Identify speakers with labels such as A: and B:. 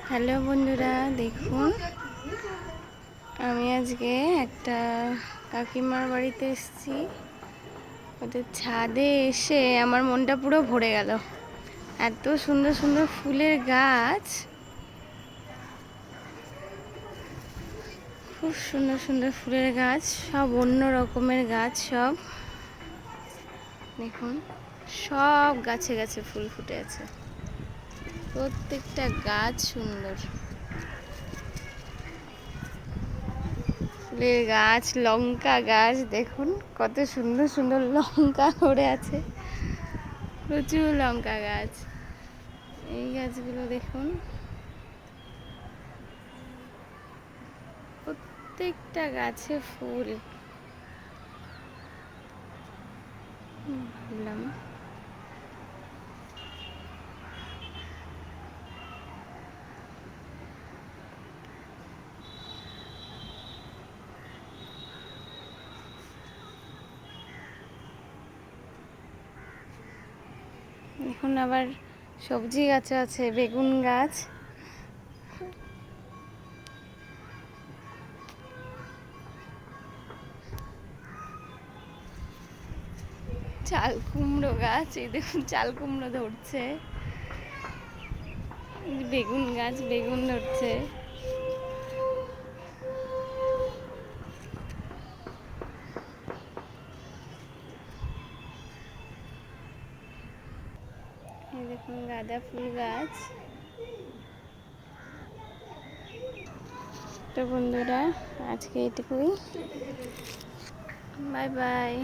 A: Hello বন্ধুরা, দেখুন আমি আজকে একটা কাকিমার বাড়িতে এসেছি। ওদের ছাদে এসে আমার মনটা পুরো ভরে গেল। এত সুন্দর সুন্দর ফুলের গাছ, খুব সুন্দর সুন্দর ফুলের গাছ, সব অন্য রকমের গাছ। সব দেখুন, সব গাছে গাছে ফুল ফুটে আছে। প্রত্যেকটা গাছ সুন্দর ফুলের গাছ। লঙ্কা গাছ দেখুন, কত সুন্দর সুন্দর লঙ্কা ধরে আছে। প্রচুর লঙ্কা গাছ। এই গাছগুলো দেখুন, প্রত্যেকটা গাছে ফুল। ভাবলাম এখন আবার সবজি গাছ আছে, বেগুন গাছ। চাল কুমড়ো গাছ, এই দেখুন চাল কুমড়ো ধরছে। বেগুন গাছ, বেগুন ধরছে। এই দেখুন গাঁদা ফুল গাছ। তো বন্ধুরা, আজকে এটুকুই। Bye bye.